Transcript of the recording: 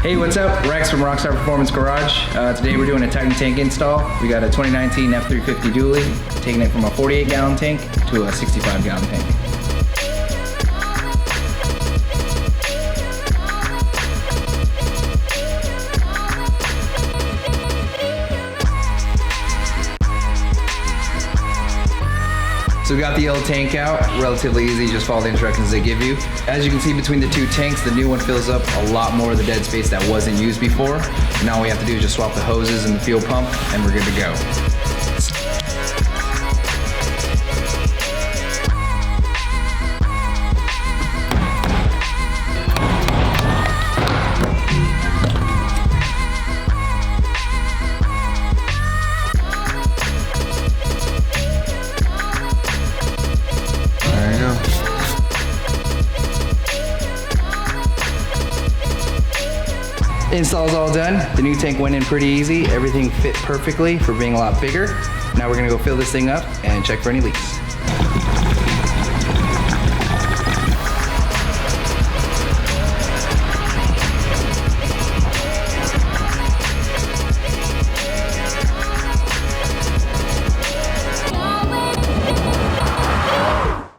Hey, what's up? Rex from Rockstar Garage. Today we're doing a Titan tank install. We got a 2019 F350 dually, taking it from a 48-gallon tank to a 65-gallon tank. So we got the old tank out, relatively easy, just follow the instructions they give you. As you can see between the two tanks, the new one fills up a lot more of the dead space that wasn't used before. Now all we have to do is just swap the hoses and the fuel pump and we're good to go. Install's all done. The new tank went in pretty easy. Everything fit perfectly for being a lot bigger. Now we're gonna go fill this thing up and check for any leaks.